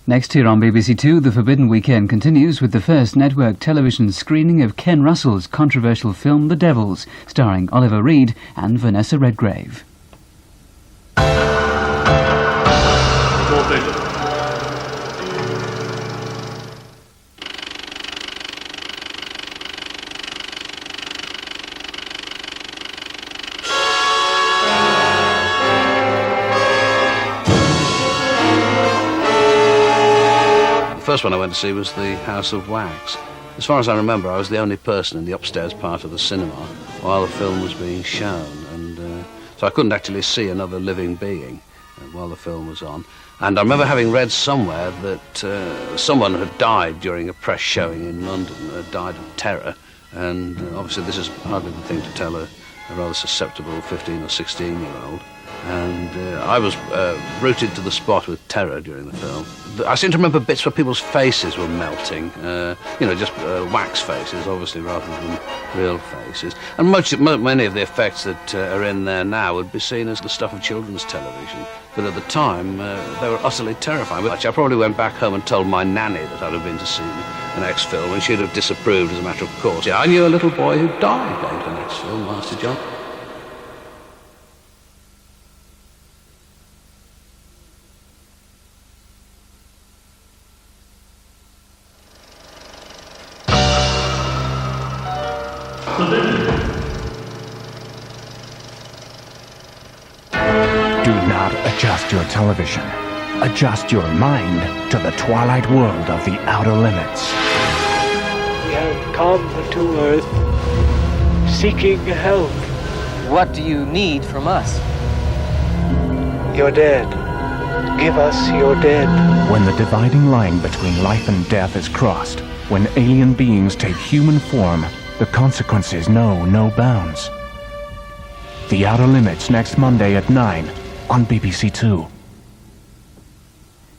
Next here on BBC Two, The Forbidden Weekend continues with the first network television screening of Ken Russell's controversial film The Devils, starring Oliver Reed and Vanessa Redgrave. The first one I went to see was The House of Wax. As far as I remember, I was the only person in the upstairs part of the cinema while the film was being shown, and so I couldn't actually see another living being while the film was on. And I remember having read somewhere that someone had died during a press showing in London, died of terror, and obviously this is hardly the thing to tell a rather susceptible 15 or 16-year-old. And I was rooted to the spot with terror during the film. I seem to remember bits where people's faces were melting, just wax faces, obviously, rather than real faces. And many of the effects that are in there now would be seen as the stuff of children's television. But at the time, they were utterly terrifying. Actually, I probably went back home and told my nanny that I'd have been to see the next film, and she'd have disapproved as a matter of course. Yeah, I knew a little boy who died going to the next film, Master John. Do not adjust your television. Adjust your mind to the twilight world of the outer limits. We have come to Earth seeking help. What do you need from us? Your dead. Give us your dead. When the dividing line between life and death is crossed, when alien beings take human form, the consequences know no bounds. The Outer Limits, next Monday at 9 on BBC Two.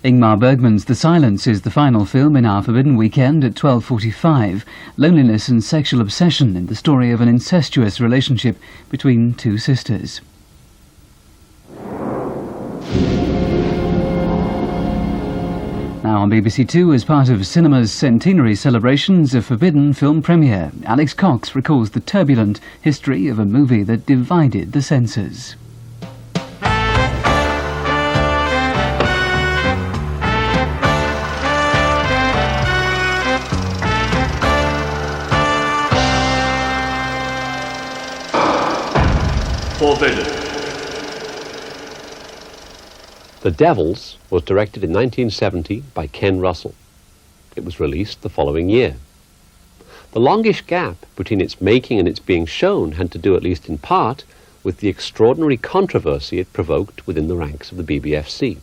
Ingmar Bergman's The Silence is the final film in our Forbidden Weekend at 12:45. Loneliness and sexual obsession in the story of an incestuous relationship between two sisters. Now on BBC Two, as part of cinema's centenary celebrations, a forbidden film premiere. Alex Cox recalls the turbulent history of a movie that divided the censors. Forbidden. The Devils was directed in 1970 by Ken Russell. It was released the following year. The longish gap between its making and its being shown had to do, at least in part, with the extraordinary controversy it provoked within the ranks of the BBFC.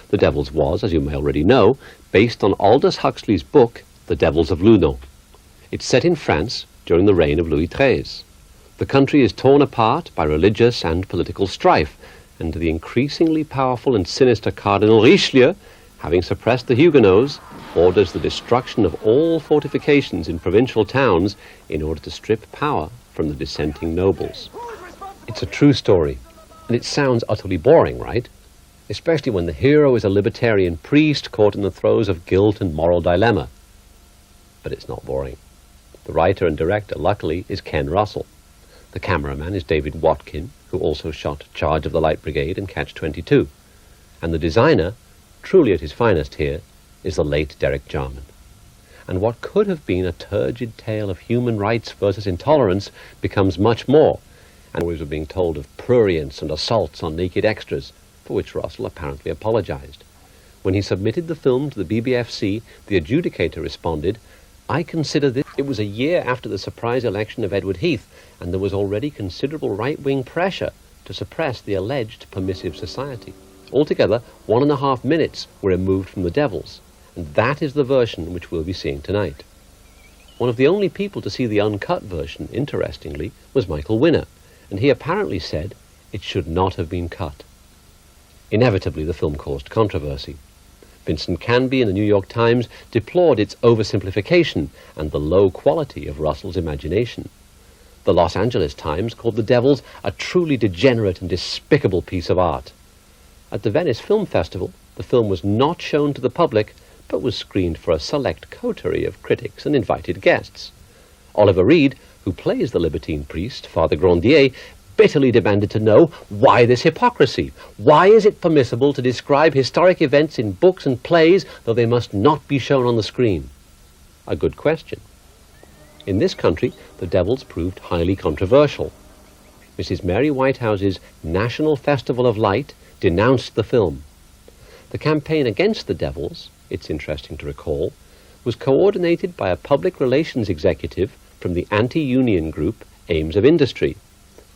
The Devils was, as you may already know, based on Aldous Huxley's book, The Devils of Loudun. It's set in France during the reign of Louis XIII. The country is torn apart by religious and political strife, and the increasingly powerful and sinister Cardinal Richelieu, having suppressed the Huguenots, orders the destruction of all fortifications in provincial towns in order to strip power from the dissenting nobles. It's a true story, and it sounds utterly boring, right? Especially when the hero is a libertarian priest caught in the throes of guilt and moral dilemma. But it's not boring. The writer and director, luckily, is Ken Russell. The cameraman is David Watkin, who also shot Charge of the Light Brigade and Catch-22. And the designer, truly at his finest here, is the late Derek Jarman. And what could have been a turgid tale of human rights versus intolerance becomes much more, and we were being told of prurience and assaults on naked extras, for which Russell apparently apologized. When he submitted the film to the BBFC, the adjudicator responded, "I consider this..." It was a year after the surprise election of Edward Heath, and there was already considerable right-wing pressure to suppress the alleged permissive society. Altogether, 1.5 minutes were removed from The Devils, and that is the version which we'll be seeing tonight. One of the only people to see the uncut version, interestingly, was Michael Winner, and he apparently said it should not have been cut. Inevitably, the film caused controversy. Vincent Canby in the New York Times deplored its oversimplification and the low quality of Russell's imagination. The Los Angeles Times called The Devils a truly degenerate and despicable piece of art. At the Venice Film Festival, the film was not shown to the public, but was screened for a select coterie of critics and invited guests. Oliver Reed, who plays the libertine priest, Father Grandier, bitterly demanded to know why this hypocrisy. Why is it permissible to describe historic events in books and plays, though they must not be shown on the screen? A good question. In this country, The Devils proved highly controversial. Mrs. Mary Whitehouse's National Festival of Light denounced the film. The campaign against The Devils, it's interesting to recall, was coordinated by a public relations executive from the anti-union group Aims of Industry,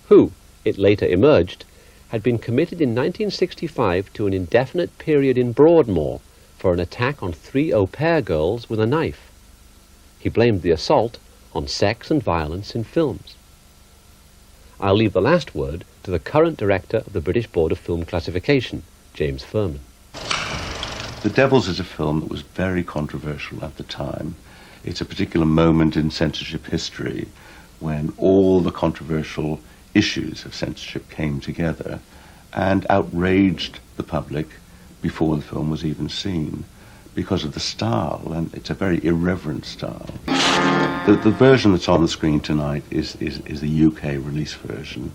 who, it later emerged, had been committed in 1965 to an indefinite period in Broadmoor for an attack on 3 au pair girls with a knife. He blamed the assault on sex and violence in films. I'll leave the last word to the current director of the British Board of Film Classification, James Furman. The Devils is a film that was very controversial at the time. It's a particular moment in censorship history when all the controversial issues of censorship came together and outraged the public before the film was even seen because of the style, and it's a very irreverent style. The version that's on the screen tonight is the UK release version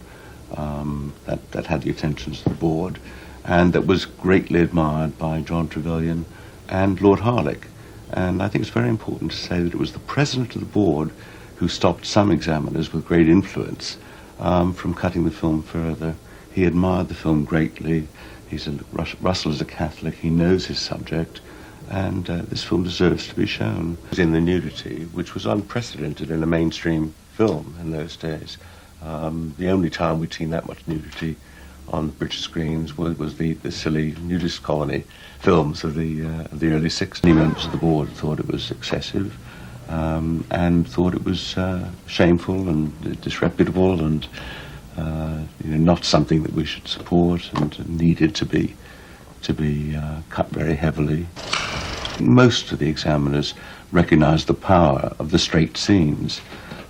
that had the attentions of the board and that was greatly admired by John Trevelyan and Lord Harlech. And I think it's very important to say that it was the president of the board who stopped some examiners with great influence from cutting the film further. He admired the film greatly. Russell is a Catholic, he knows his subject, and this film deserves to be shown. It was in the nudity, which was unprecedented in a mainstream film in those days. The only time we'd seen that much nudity on British screens was the silly nudist colony films of the early 60s. Many members of the board thought it was excessive and thought it was shameful and disreputable and not something that we should support and needed to be cut very heavily. Most of the examiners recognized the power of the straight scenes.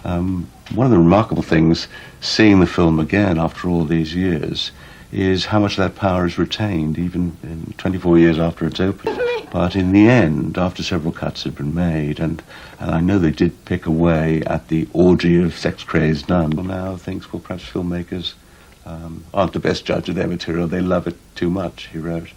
One of the remarkable things, seeing the film again after all these years, is how much of that power is retained, even in 24 years after it's opened. But in the end, after several cuts had been made, and I know they did pick away at the orgy of sex-crazed nuns, now thinks, well, perhaps filmmakers aren't the best judge of their material. They love it too much, he wrote.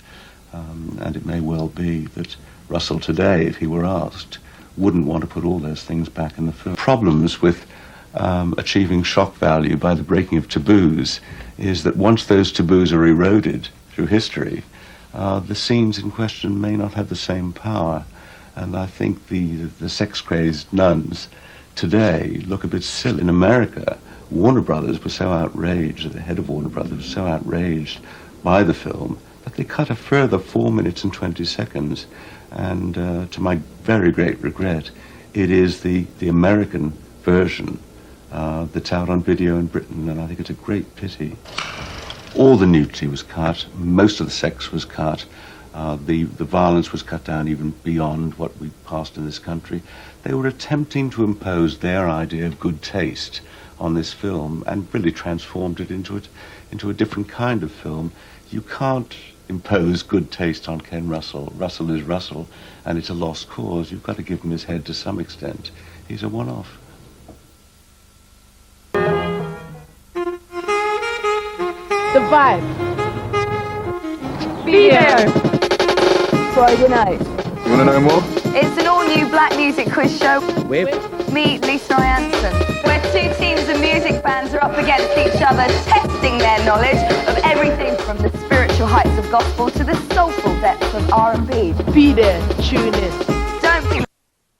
And it may well be that Russell today, if he were asked, wouldn't want to put all those things back in the film. Problems with achieving shock value by the breaking of taboos is that once those taboos are eroded through history, the scenes in question may not have the same power. And I think the sex-crazed nuns today look a bit silly. In America, Warner Brothers was so outraged, the head of Warner Brothers was so outraged by the film that they cut a further 4 minutes and 20 seconds. And to my very great regret, it is the American version that's out on video in Britain, and I think it's a great pity. All the nudity was cut, most of the sex was cut, the violence was cut down even beyond what we passed in this country. They were attempting to impose their idea of good taste on this film and really transformed it into a different kind of film. You can't impose good taste on Ken Russell. Russell is Russell, and it's a lost cause. You've got to give him his head to some extent. He's a one-off. The vibe. Be there. Friday night. You want to know more? It's an all-new black music quiz show. With me, Lisa Jansen, where 2 teams of music fans are up against each other, testing their knowledge of everything from the spiritual heights of gospel to the soulful depths of R&B. Be there. Tune in.